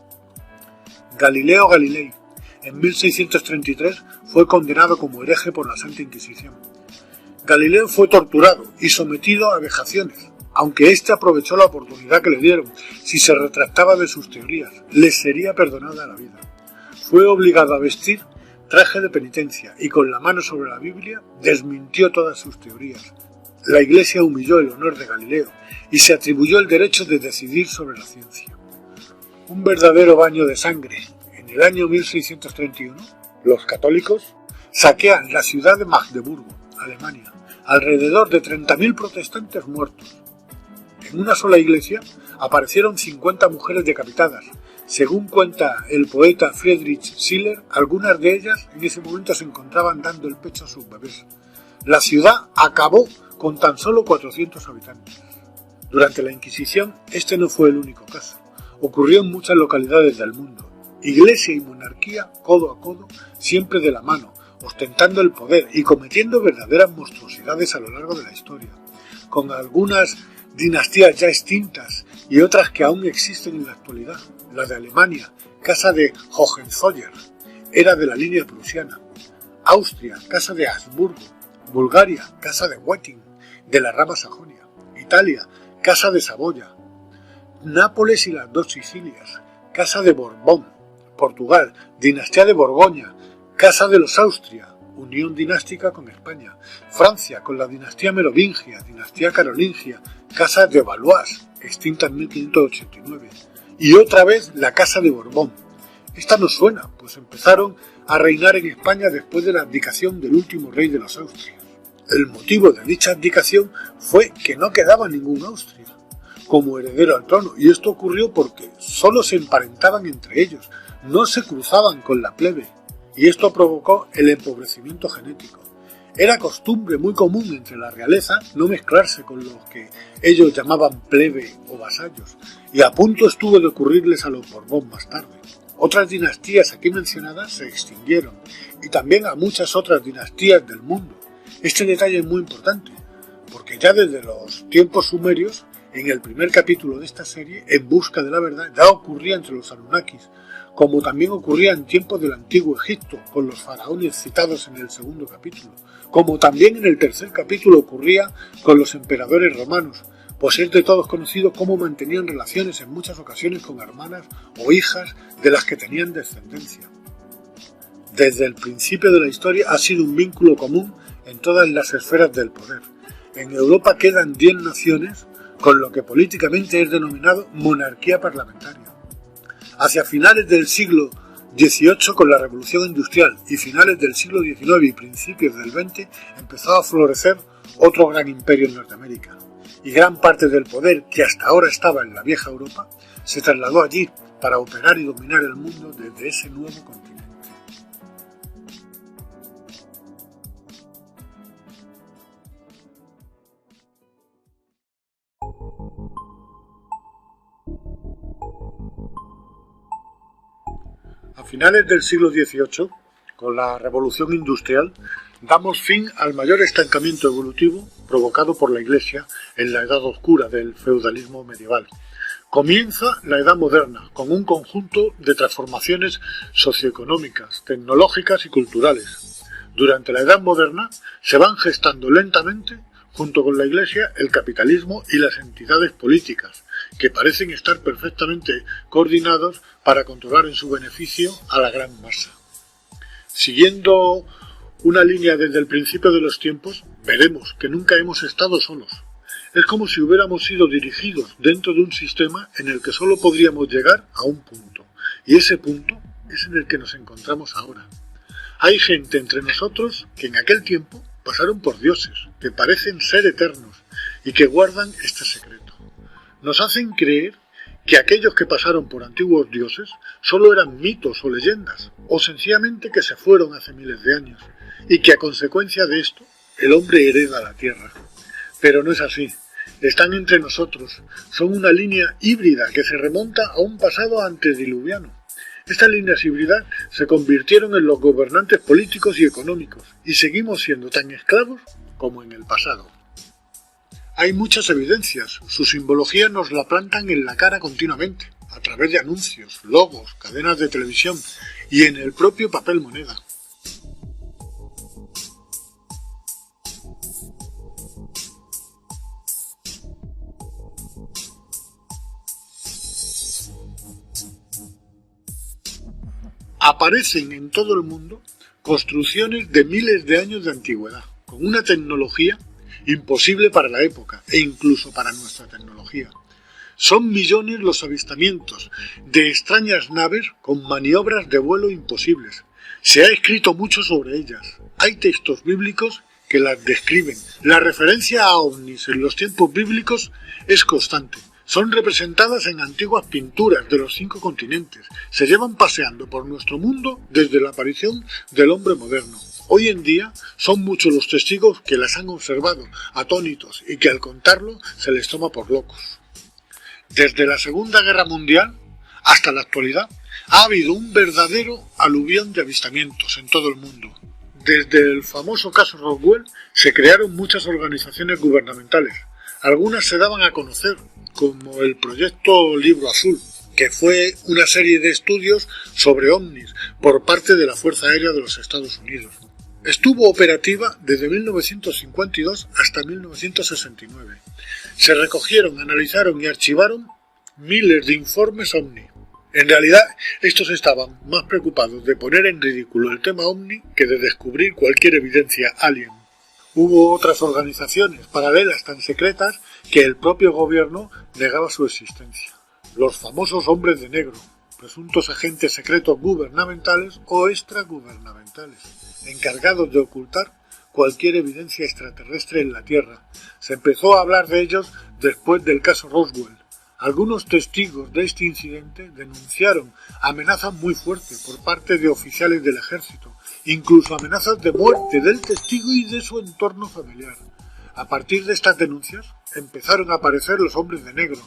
Speaker 1: Galileo Galilei, en 1633, fue condenado como hereje por la Santa Inquisición. Galileo fue torturado y sometido a vejaciones, aunque éste aprovechó la oportunidad que le dieron. Si se retractaba de sus teorías, le sería perdonada la vida. Fue obligado a vestir traje de penitencia y con la mano sobre la Biblia desmintió todas sus teorías. La Iglesia humilló el honor de Galileo y se atribuyó el derecho de decidir sobre la ciencia. Un verdadero baño de sangre. En el año 1631, los católicos saquean la ciudad de Magdeburgo, Alemania. Alrededor de 30.000 protestantes muertos. En una sola iglesia aparecieron 50 mujeres decapitadas. Según cuenta el poeta Friedrich Schiller, algunas de ellas en ese momento se encontraban dando el pecho a sus bebés. La ciudad acabó con tan solo 400 habitantes. Durante la Inquisición, este no fue el único caso. Ocurrió en muchas localidades del mundo. Iglesia y monarquía, codo a codo, siempre de la mano, ostentando el poder y cometiendo verdaderas monstruosidades a lo largo de la historia, con algunas dinastías ya extintas y otras que aún existen en la actualidad. La de Alemania, casa de Hohenzollern, era de la línea prusiana. Austria, casa de Habsburgo. Bulgaria, casa de Wettin, de la rama Sajonia. Italia, casa de Saboya. Nápoles y las dos Sicilias, casa de Borbón. Portugal, dinastía de Borgoña, casa de los Austria, unión dinástica con España. Francia, con la dinastía merovingia, dinastía carolingia, casa de Valois, extinta en 1589. Y otra vez la casa de Borbón. Esta nos suena, pues empezaron a reinar en España después de la abdicación del último rey de los Austrias. El motivo de dicha abdicación fue que no quedaba ningún Austria. como heredero al trono, y esto ocurrió porque solo se emparentaban entre ellos, no se cruzaban con la plebe, y esto provocó el empobrecimiento genético. Era costumbre muy común entre la realeza no mezclarse con los que ellos llamaban plebe o vasallos, y a punto estuvo de ocurrirles a los Borbón más tarde. Otras dinastías aquí mencionadas se extinguieron, y también a muchas otras dinastías del mundo. Este detalle es muy importante, porque ya desde los tiempos sumerios, en el primer capítulo de esta serie, En busca de la verdad, ya ocurría entre los Anunnakis, como también ocurría en tiempos del antiguo Egipto, con los faraones citados en el segundo capítulo, como también en el tercer capítulo ocurría con los emperadores romanos, pues es de todos conocido cómo mantenían relaciones en muchas ocasiones con hermanas o hijas de las que tenían descendencia. Desde el principio de la historia ha sido un vínculo común en todas las esferas del poder. En Europa quedan 10 naciones con lo que políticamente es denominado monarquía parlamentaria. Hacia finales del siglo XVIII, con la Revolución Industrial, y finales del siglo XIX y principios del XX, empezó a florecer otro gran imperio en Norteamérica. Y gran parte del poder que hasta ahora estaba en la vieja Europa se trasladó allí para operar y dominar el mundo desde ese nuevo continente. A finales del siglo XVIII, con la Revolución Industrial, damos fin al mayor estancamiento evolutivo provocado por la Iglesia en la Edad Oscura del feudalismo medieval. Comienza la Edad Moderna, con un conjunto de transformaciones socioeconómicas, tecnológicas y culturales. Durante la Edad Moderna se van gestando lentamente, junto con la Iglesia, el capitalismo y las entidades políticas, que parecen estar perfectamente coordinados para controlar en su beneficio a la gran masa. Siguiendo una línea desde el principio de los tiempos, veremos que nunca hemos estado solos. Es como si hubiéramos sido dirigidos dentro de un sistema en el que solo podríamos llegar a un punto, y ese punto es en el que nos encontramos ahora. Hay gente entre nosotros que en aquel tiempo pasaron por dioses, que parecen ser eternos y que guardan este secreto. Nos hacen creer que aquellos que pasaron por antiguos dioses solo eran mitos o leyendas, o sencillamente que se fueron hace miles de años, y que a consecuencia de esto el hombre hereda la tierra. Pero no es así. Están entre nosotros. Son una línea híbrida que se remonta a un pasado antediluviano. Estas líneas híbridas se convirtieron en los gobernantes políticos y económicos, y seguimos siendo tan esclavos como en el pasado. Hay muchas evidencias, su simbología nos la plantan en la cara continuamente, a través de anuncios, logos, cadenas de televisión y en el propio papel moneda. Aparecen en todo el mundo construcciones de miles de años de antigüedad, con una tecnología imposible para la época e incluso para nuestra tecnología. Son millones los avistamientos de extrañas naves con maniobras de vuelo imposibles. Se ha escrito mucho sobre ellas. Hay textos bíblicos que las describen. La referencia a ovnis en los tiempos bíblicos es constante. Son representadas en antiguas pinturas de los 5 continentes. Se llevan paseando por nuestro mundo desde la aparición del hombre moderno. Hoy en día son muchos los testigos que las han observado, atónitos, y que al contarlo se les toma por locos. Desde la Segunda Guerra Mundial hasta la actualidad ha habido un verdadero aluvión de avistamientos en todo el mundo. Desde el famoso caso Roswell se crearon muchas organizaciones gubernamentales. Algunas se daban a conocer, como el Proyecto Libro Azul, que fue una serie de estudios sobre ovnis por parte de la Fuerza Aérea de los Estados Unidos. Estuvo operativa desde 1952 hasta 1969. Se recogieron, analizaron y archivaron miles de informes ovni. En realidad, estos estaban más preocupados de poner en ridículo el tema ovni que de descubrir cualquier evidencia alien. Hubo otras organizaciones paralelas tan secretas que el propio gobierno negaba su existencia. Los famosos hombres de negro, presuntos agentes secretos gubernamentales o extragubernamentales, encargados de ocultar cualquier evidencia extraterrestre en la Tierra. Se empezó a hablar de ellos después del caso Roswell. Algunos testigos de este incidente denunciaron amenazas muy fuertes por parte de oficiales del ejército, incluso amenazas de muerte del testigo y de su entorno familiar. A partir de estas denuncias empezaron a aparecer los hombres de negro,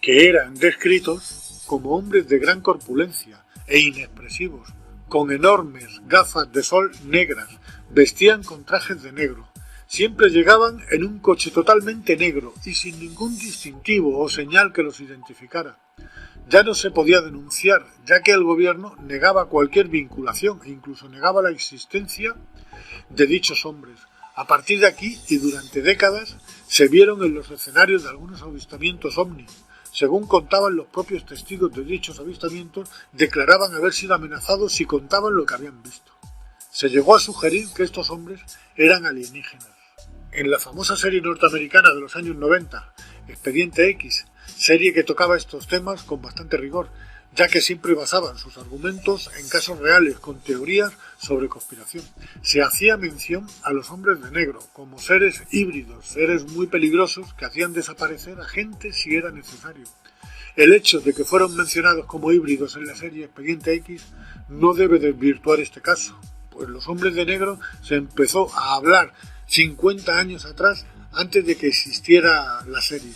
Speaker 1: que eran descritos como hombres de gran corpulencia e inexpresivos, con enormes gafas de sol negras, vestían con trajes de negro. Siempre llegaban en un coche totalmente negro y sin ningún distintivo o señal que los identificara. Ya no se podía denunciar, ya que el gobierno negaba cualquier vinculación e incluso negaba la existencia de dichos hombres. A partir de aquí y durante décadas se vieron en los escenarios de algunos avistamientos ovnis. Según contaban los propios testigos de dichos avistamientos, declaraban haber sido amenazados si contaban lo que habían visto. Se llegó a sugerir que estos hombres eran alienígenas. En la famosa serie norteamericana de los años 90, Expediente X, serie que tocaba estos temas con bastante rigor, ya que siempre basaban sus argumentos en casos reales con teorías sobre conspiración. Se hacía mención a los hombres de negro como seres híbridos, seres muy peligrosos que hacían desaparecer a gente si era necesario. El hecho de que fueron mencionados como híbridos en la serie Expediente X no debe desvirtuar este caso, pues los hombres de negro se empezó a hablar 50 años atrás, antes de que existiera la serie.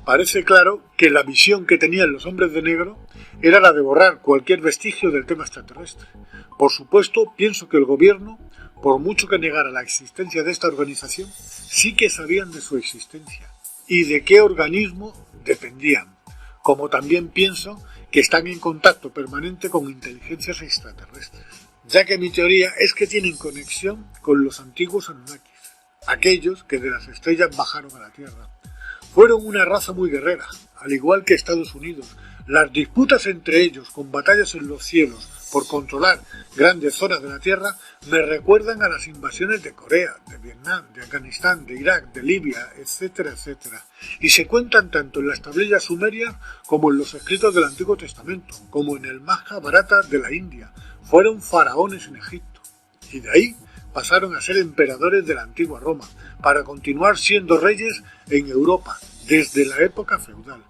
Speaker 1: Parece claro que la visión que tenían los hombres de negro era la de borrar cualquier vestigio del tema extraterrestre. Por supuesto, pienso que el gobierno, por mucho que negara la existencia de esta organización, sí que sabían de su existencia y de qué organismo dependían, como también pienso que están en contacto permanente con inteligencias extraterrestres, ya que mi teoría es que tienen conexión con los antiguos Anunnakis, aquellos que de las estrellas bajaron a la Tierra. Fueron una raza muy guerrera, al igual que Estados Unidos. Las disputas entre ellos, con batallas en los cielos por controlar grandes zonas de la Tierra, me recuerdan a las invasiones de Corea, de Vietnam, de Afganistán, de Irak, de Libia, etcétera, etcétera. Y se cuentan tanto en las tablillas sumerias como en los escritos del Antiguo Testamento, como en el Majábharata de la India. Fueron faraones en Egipto, y de ahí pasaron a ser emperadores de la antigua Roma, para continuar siendo reyes en Europa, desde la época feudal.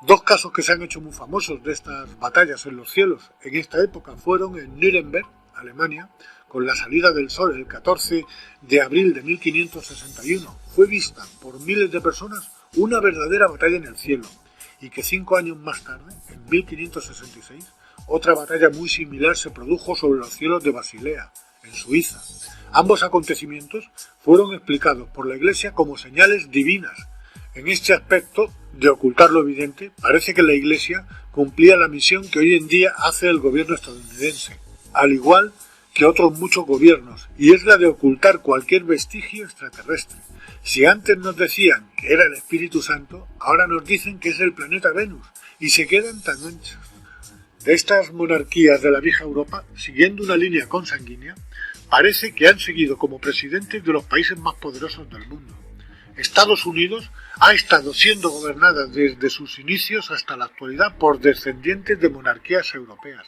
Speaker 1: Dos casos que se han hecho muy famosos de estas batallas en los cielos en esta época fueron en Nuremberg, Alemania, con la salida del sol el 14 de abril de 1561. Fue vista por miles de personas una verdadera batalla en el cielo, y que 5 años más tarde, en 1566, otra batalla muy similar se produjo sobre los cielos de Basilea, en Suiza. Ambos acontecimientos fueron explicados por la Iglesia como señales divinas. En este aspecto de ocultar lo evidente, parece que la Iglesia cumplía la misión que hoy en día hace el gobierno estadounidense, al igual que otros muchos gobiernos, y es la de ocultar cualquier vestigio extraterrestre. Si antes nos decían que era el Espíritu Santo, ahora nos dicen que es el planeta Venus, y se quedan tan anchos. De estas monarquías de la vieja Europa, siguiendo una línea consanguínea, parece que han seguido como presidentes de los países más poderosos del mundo. Estados Unidos ha estado siendo gobernada desde sus inicios hasta la actualidad por descendientes de monarquías europeas.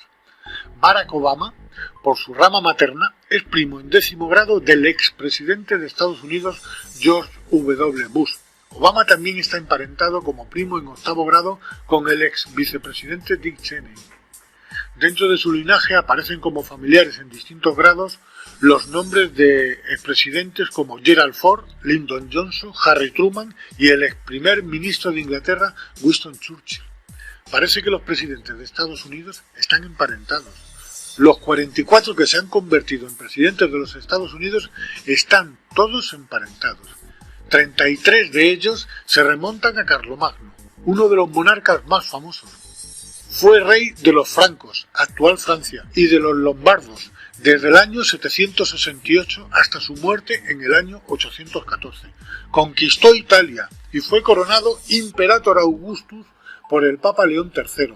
Speaker 1: Barack Obama, por su rama materna, es primo en 10º grado del expresidente de Estados Unidos George W. Bush. Obama también está emparentado como primo en 8º grado con el ex vicepresidente Dick Cheney. Dentro de su linaje aparecen como familiares en distintos grados los nombres de expresidentes como Gerald Ford, Lyndon Johnson, Harry Truman y el ex primer ministro de Inglaterra Winston Churchill. Parece que los presidentes de Estados Unidos están emparentados. Los 44 que se han convertido en presidentes de los Estados Unidos están todos emparentados. 33 de ellos se remontan a Carlomagno, uno de los monarcas más famosos. Fue rey de los francos, actual Francia, y de los lombardos, desde el año 768 hasta su muerte en el año 814. Conquistó Italia y fue coronado Imperator Augustus por el Papa León III,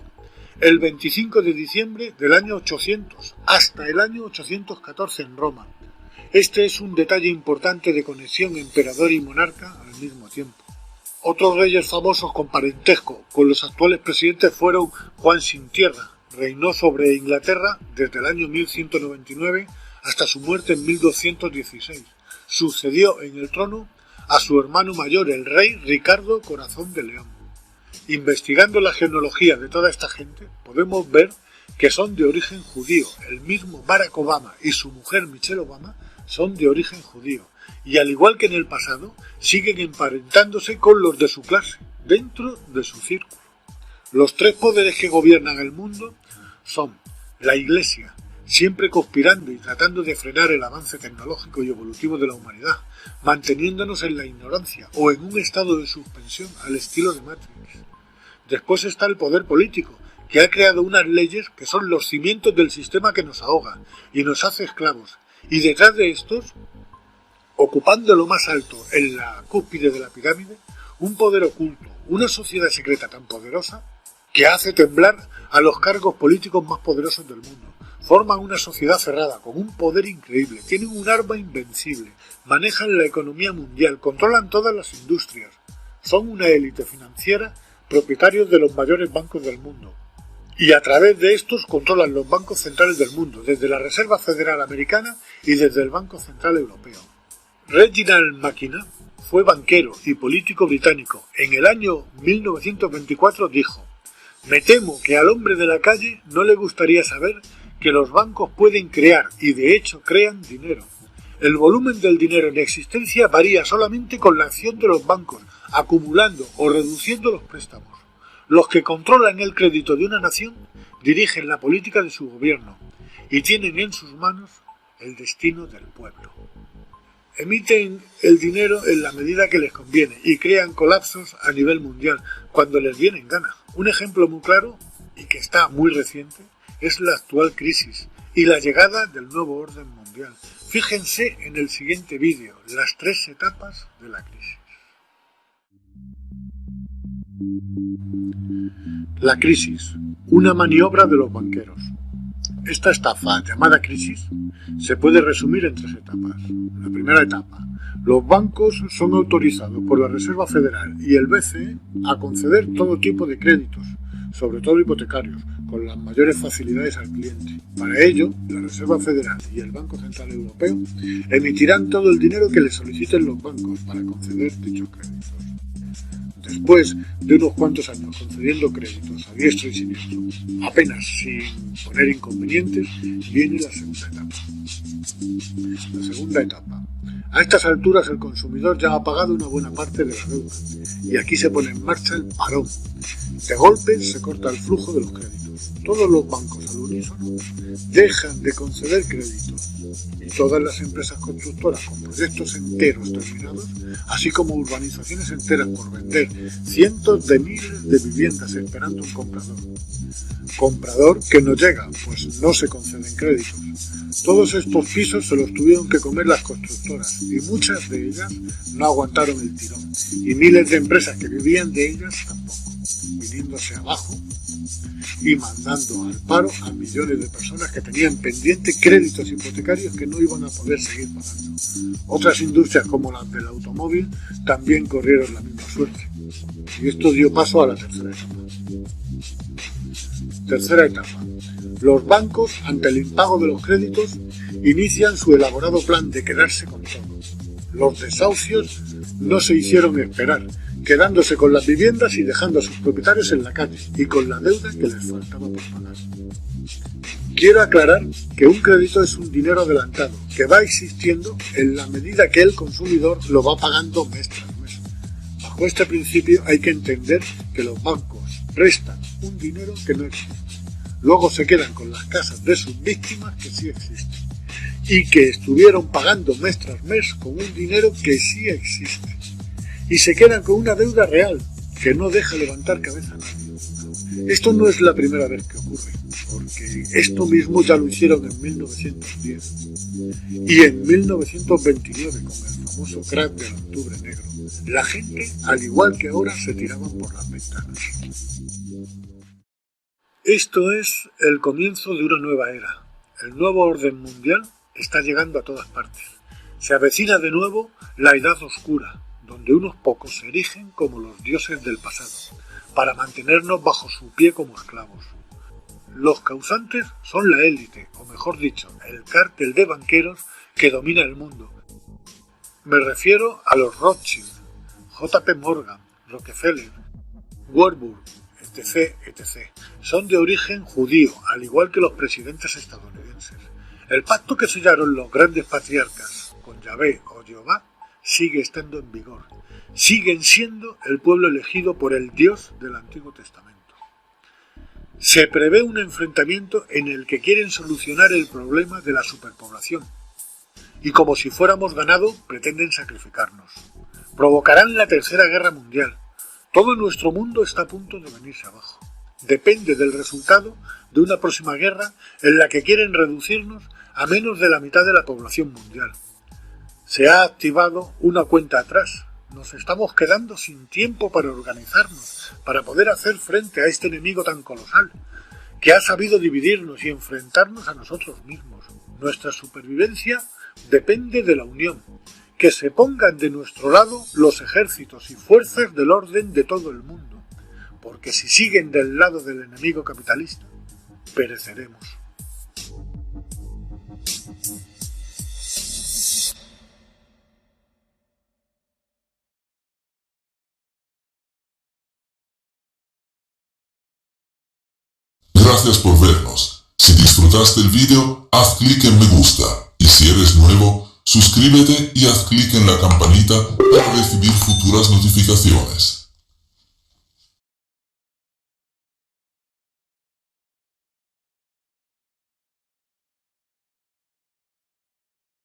Speaker 1: el 25 de diciembre del año 800 hasta el año 814 en Roma. Este es un detalle importante de conexión emperador y monarca al mismo tiempo. Otros reyes famosos con parentesco con los actuales presidentes fueron Juan Sin Tierra, reinó sobre Inglaterra desde el año 1199 hasta su muerte en 1216. sucedió en el trono a su hermano mayor, el rey Ricardo Corazón de León. Investigando la genealogía de toda esta gente, podemos ver que son de origen judío. El mismo Barack Obama y su mujer Michelle Obama son de origen judío. Y al igual que en el pasado, siguen emparentándose con los de su clase, dentro de su círculo. Los tres poderes que gobiernan el mundo son la Iglesia, siempre conspirando y tratando de frenar el avance tecnológico y evolutivo de la humanidad, manteniéndonos en la ignorancia o en un estado de suspensión al estilo de Matrix. Después está el poder político, que ha creado unas leyes que son los cimientos del sistema que nos ahoga y nos hace esclavos. Y detrás de estos, ocupando lo más alto en la cúspide de la pirámide, un poder oculto, una sociedad secreta tan poderosa que hace temblar a los cargos políticos más poderosos del mundo. Forman una sociedad cerrada, con un poder increíble, tienen un arma invencible, manejan la economía mundial, controlan todas las industrias, son una élite financiera, propietarios de los mayores bancos del mundo. Y a través de estos controlan los bancos centrales del mundo, desde la Reserva Federal Americana y desde el Banco Central Europeo. Reginald McKenna fue banquero y político británico. En el año 1924 dijo: «Me temo que al hombre de la calle no le gustaría saber que los bancos pueden crear, y de hecho crean, dinero. El volumen del dinero en existencia varía solamente con la acción de los bancos, acumulando o reduciendo los préstamos. Los que controlan el crédito de una nación dirigen la política de su gobierno y tienen en sus manos el destino del pueblo. Emiten el dinero en la medida que les conviene y crean colapsos a nivel mundial cuando les viene en gana. Un ejemplo muy claro, y que está muy reciente, es la actual crisis y la llegada del nuevo orden mundial. Fíjense en el siguiente vídeo, las 3 etapas de la crisis. La crisis, una maniobra de los banqueros. Esta estafa, llamada crisis, se puede resumir en 3 etapas. La primera etapa: los bancos son autorizados por la Reserva Federal y el BCE a conceder todo tipo de créditos, sobre todo hipotecarios, con las mayores facilidades al cliente. Para ello, la Reserva Federal y el Banco Central Europeo emitirán todo el dinero que les soliciten los bancos para conceder dichos créditos. Después de unos cuantos años concediendo créditos a diestro y siniestro, apenas sin poner inconvenientes, viene la segunda etapa. La segunda etapa. A estas alturas el consumidor ya ha pagado una buena parte de la deuda y aquí se pone en marcha el parón. De golpe se corta el flujo de los créditos. Todos los bancos al unísono dejan de conceder créditos y todas las empresas constructoras con proyectos enteros terminados, así como urbanizaciones enteras por vender, cientos de miles de viviendas esperando un comprador. Comprador que no llega, pues no se conceden créditos. Todos estos pisos se los tuvieron que comer las constructoras y muchas de ellas no aguantaron el tirón y miles de empresas que vivían de ellas tampoco, viniéndose abajo y mandando al paro a millones de personas que tenían pendiente créditos hipotecarios que no iban a poder seguir pagando. Otras industrias como las del automóvil también corrieron la misma suerte. Y esto dio paso a la tercera etapa. Tercera etapa. Los bancos, ante el impago de los créditos, inician su elaborado plan de quedarse con todo. Los desahucios no se hicieron esperar, quedándose con las viviendas y dejando a sus propietarios en la calle y con la deuda que les faltaba por pagar. Quiero aclarar que un crédito es un dinero adelantado que va existiendo en la medida que el consumidor lo va pagando mes tras mes. Bajo este principio hay que entender que los bancos prestan un dinero que no existe. Luego se quedan con las casas de sus víctimas que sí existen y que estuvieron pagando mes tras mes con un dinero que sí existe. Y se quedan con una deuda real que no deja levantar cabeza a nadie. Esto no es la primera vez que ocurre, porque esto mismo ya lo hicieron en 1910 y en 1929 con el famoso crack del Octubre Negro. La gente, al igual que ahora, se tiraban por las ventanas. Esto es el comienzo de una nueva era. El nuevo orden mundial está llegando a todas partes. Se avecina de nuevo la Edad Oscura, donde unos pocos se erigen como los dioses del pasado, para mantenernos bajo su pie como esclavos. Los causantes son la élite, o mejor dicho, el cártel de banqueros que domina el mundo, me refiero a los Rothschild, J.P. Morgan, Rockefeller, Warburg, etc., etc. Son de origen judío, al igual que los presidentes estadounidenses. El pacto que sellaron los grandes patriarcas con Yahvé o Jehová sigue estando en vigor. Siguen siendo el pueblo elegido por el Dios del Antiguo Testamento. Se prevé un enfrentamiento en el que quieren solucionar el problema de la superpoblación. Y como si fuéramos ganado, pretenden sacrificarnos. Provocarán la Tercera Guerra Mundial. Todo nuestro mundo está a punto de venirse abajo. Depende del resultado de una próxima guerra en la que quieren reducirnos a menos de la mitad de la población mundial. Se ha activado una cuenta atrás. Nos estamos quedando sin tiempo para organizarnos, para poder hacer frente a este enemigo tan colosal, que ha sabido dividirnos y enfrentarnos a nosotros mismos. Nuestra supervivencia depende de la unión. Que se pongan de nuestro lado los ejércitos y fuerzas del orden de todo el mundo, porque si siguen del lado del enemigo capitalista, pereceremos.
Speaker 3: Gracias por vernos. Si disfrutaste el vídeo, haz clic en me gusta. Y si eres nuevo, suscríbete y haz clic en la campanita para recibir futuras notificaciones.